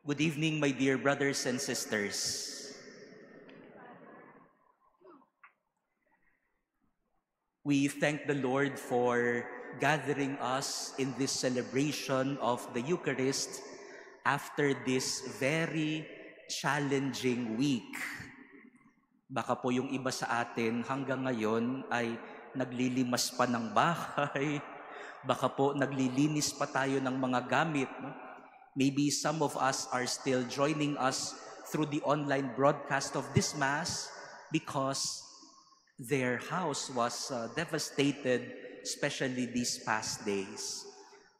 Good evening, my dear brothers and sisters. We thank the Lord for gathering us in this celebration of the Eucharist after this very challenging week. Baka po yung iba sa atin hanggang ngayon ay naglilimas pa ng bahay, baka po naglilinis pa tayo ng mga gamit. No? Maybe some of us are still joining us through the online broadcast of this Mass because their house was devastated, especially these past days.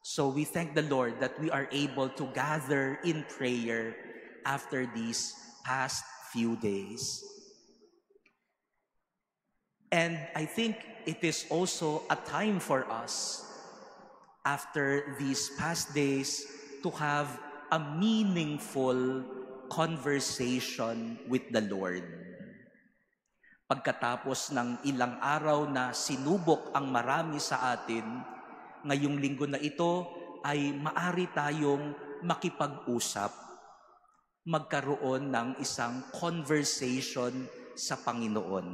So we thank the Lord that we are able to gather in prayer after these past few days. And I think it is also a time for us after these past days to have a meaningful conversation with the Lord. Pagkatapos ng ilang araw na sinubok ang marami sa atin, ngayong linggo na ito ay maari tayong makipag-usap, magkaroon ng isang conversation sa Panginoon.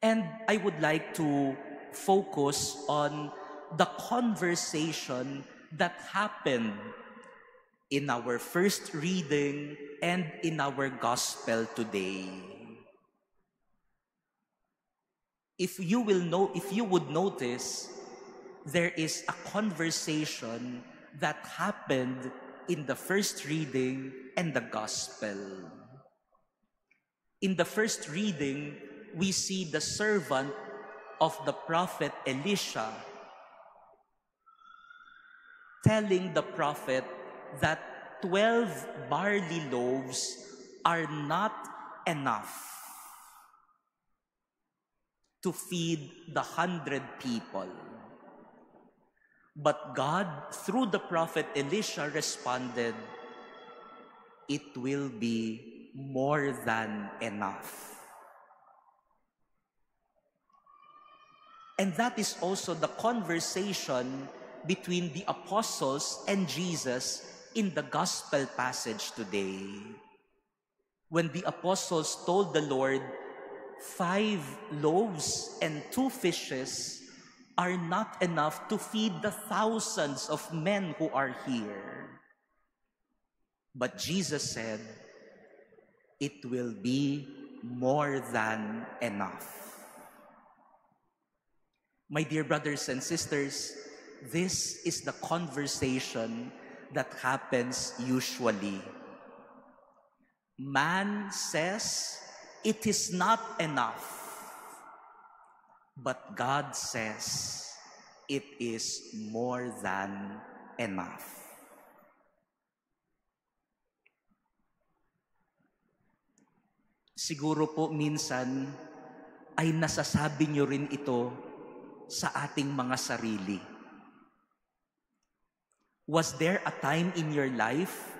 And I would like to focus on the conversation that happened in our first reading and in our gospel today. If you would notice, there is a conversation that happened in the first reading and the gospel. In the first reading, we see the servant of the prophet Elisha telling the prophet that 12 barley loaves are not enough to feed the 100 people. But God, through the prophet Elisha, responded, "It will be more than enough." And that is also the conversation between the apostles and Jesus in the gospel passage today. When the apostles told the Lord, 5 loaves and 2 fishes are not enough to feed the thousands of men who are here. But Jesus said, "It will be more than enough." My dear brothers and sisters, this is the conversation that happens usually. Man says it is not enough, but God says it is more than enough. Siguro po minsan ay nasasabi niyo rin ito sa ating mga sarili. Was there a time in your life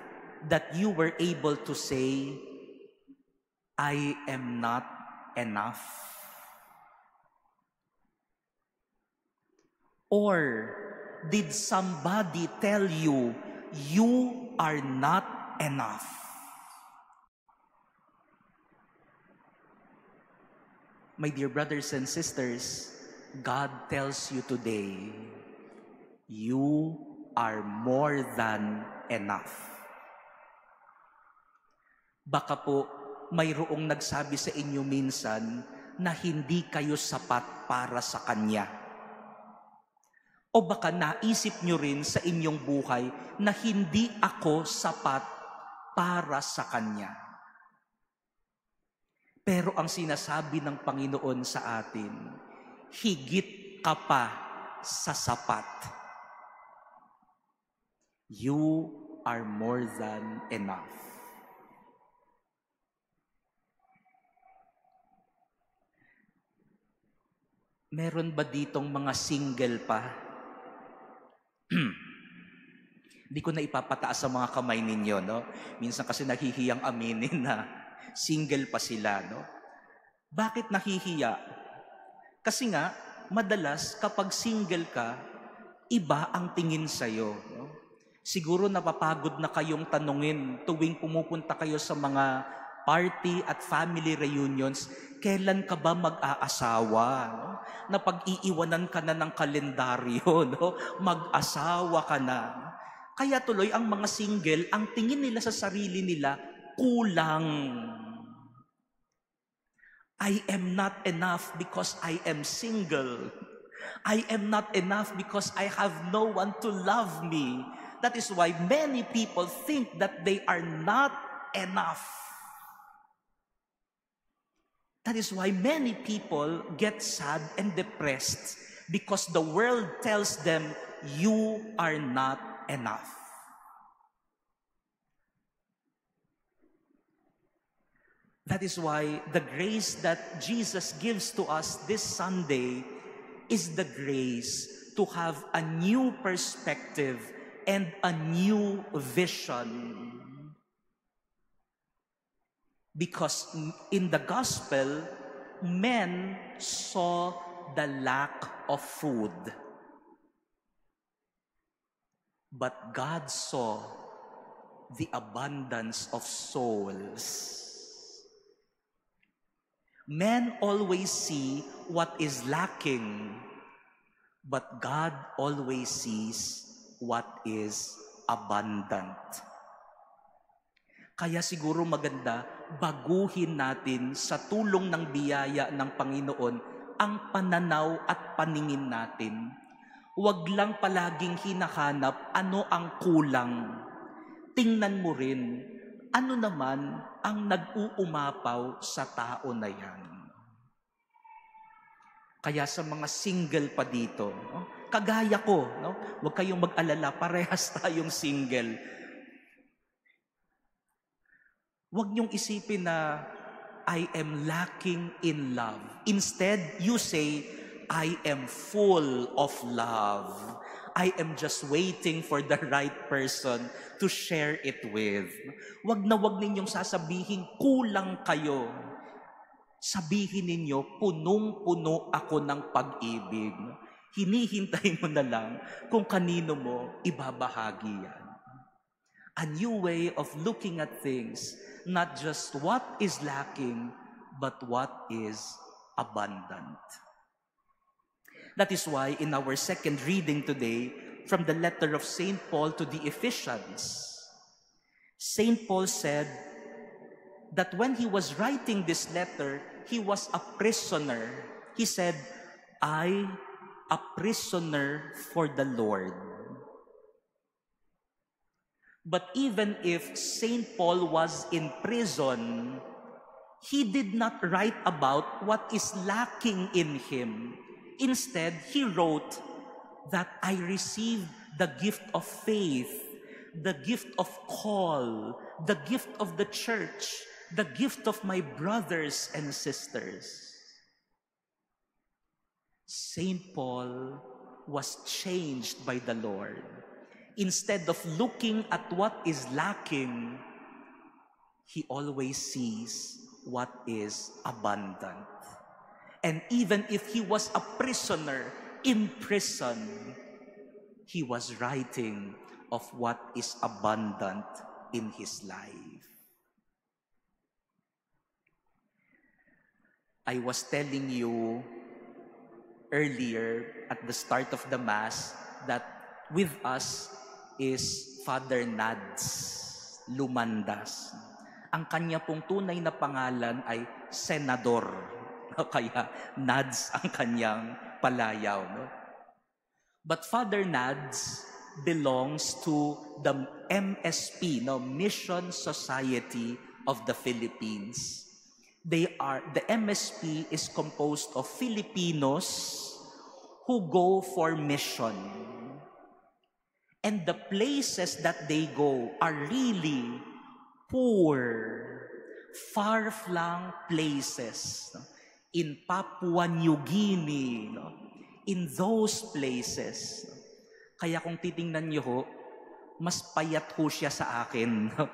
that you were able to say, "I am not enough"? Or did somebody tell you, "You are not enough"? My dear brothers and sisters, God tells you today, you are more than enough. Baka po mayroong nagsabi sa inyo minsan na hindi kayo sapat para sa Kanya. O baka naisip nyo rin sa inyong buhay na hindi ako sapat para sa Kanya. Pero ang sinasabi ng Panginoon sa atin, higit ka pa sa sapat. You are more than enough. Meron ba ditong mga single pa? Hindi ko na ipapataas sa mga kamay ninyo, no? Minsan kasi nahihiyang aminin na single pa sila, no? Bakit nahihiya? Kasi nga, madalas kapag single ka, iba ang tingin sa'yo, no? Siguro napapagod na kayong tanungin tuwing pumupunta kayo sa mga party at family reunions, kailan ka ba mag-aasawa? No? Na pag-iiwanan ka na ng kalendaryo, no? Mag-asawa ka na. Kaya tuloy ang mga single, ang tingin nila sa sarili nila, kulang. I am not enough because I am single. I am not enough because I have no one to love me. That is why many people think that they are not enough. That is why many people get sad and depressed because the world tells them, you are not enough. That is why the grace that Jesus gives to us this Sunday is the grace to have a new perspective and a new vision. Because in the gospel, men saw the lack of food. But God saw the abundance of souls. Men always see what is lacking, but God always sees what is abundant. Kaya siguro maganda, baguhin natin sa tulong ng biyaya ng Panginoon ang pananaw at paningin natin. Huwag lang palaging hinahanap ano ang kulang. Tingnan mo rin, ano naman ang nag-uumapaw sa tao na yan. Kaya sa mga single pa dito, no? Kagaya ko, no? Huwag kayong mag-alala, parehas tayong single. Huwag niyong isipin na I am lacking in love. Instead, you say, I am full of love. I am just waiting for the right person to share it with. Huwag na huwag ninyong sasabihin, kulang kayo. Sabihin ninyo, punong-puno ako ng pag-ibig. Hinihintay mo na lang kung kanino mo ibabahagi yan. A new way of looking at things, not just what is lacking, but what is abundant. That is why in our second reading today, from the letter of St. Paul to the Ephesians, St. Paul said that when he was writing this letter, he was a prisoner. He said, I, a prisoner for the Lord. But even if St. Paul was in prison, he did not write about what is lacking in him. Instead, he wrote that I received the gift of faith, the gift of call, the gift of the church, the gift of my brothers and sisters. St. Paul was changed by the Lord. Instead of looking at what is lacking, he always sees what is abundant. And even if he was a prisoner in prison, he was writing of what is abundant in his life. I was telling you earlier at the start of the Mass that with us is Father Nads Lumandas. Ang kanya pong tunay na pangalan ay Senador. Kaya Nads ang kanyang palayaw. No? But Father Nads belongs to the MSP, no? Mission Society of the Philippines. The MSP is composed of Filipinos who go for mission. And the places that they go are really poor, far-flung places. No? In Papua New Guinea, no? In those places. No? Kaya kung titingnan niyo ho, mas payat ho siya sa akin. No?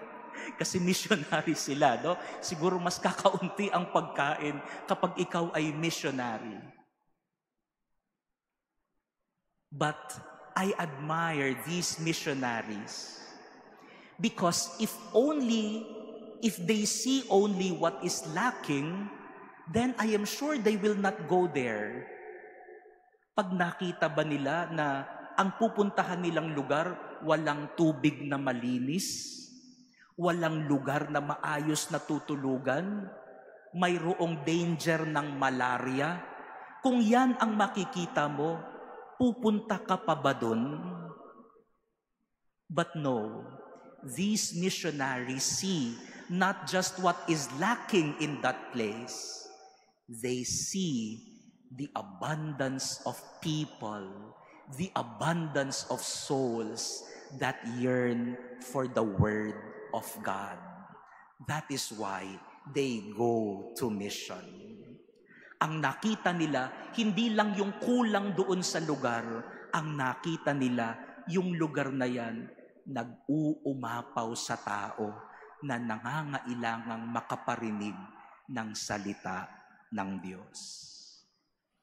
Kasi missionary sila. No? Siguro mas kakaunti ang pagkain kapag ikaw ay missionary. But I admire these missionaries because if they see only what is lacking, then I am sure they will not go there. Pag nakita ba nila na ang pupuntahan nilang lugar, walang tubig na malinis, walang lugar na maayos na tutulugan, mayroong danger ng malaria, kung yan ang makikita mo, pupunta ka pa ba dun? But no, these missionaries see not just what is lacking in that place, they see the abundance of people, the abundance of souls that yearn for the Word of God. That is why they go to mission. Ang nakita nila, hindi lang yung kulang doon sa lugar, ang nakita nila, yung lugar na yan, nag-uumapaw sa tao na nangangailangang makaparinig ng salita ng Diyos.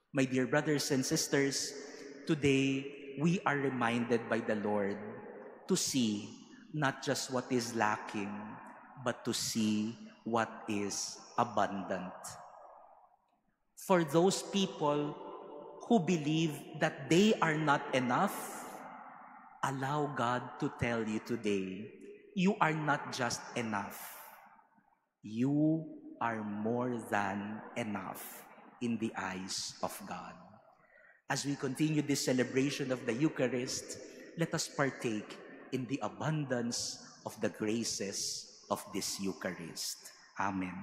My dear brothers and sisters, today we are reminded by the Lord to see not just what is lacking, but to see what is abundant. For those people who believe that they are not enough, allow God to tell you today, you are not just enough. You are more than enough in the eyes of God. As we continue this celebration of the Eucharist, let us partake in the abundance of the graces of this Eucharist. Amen.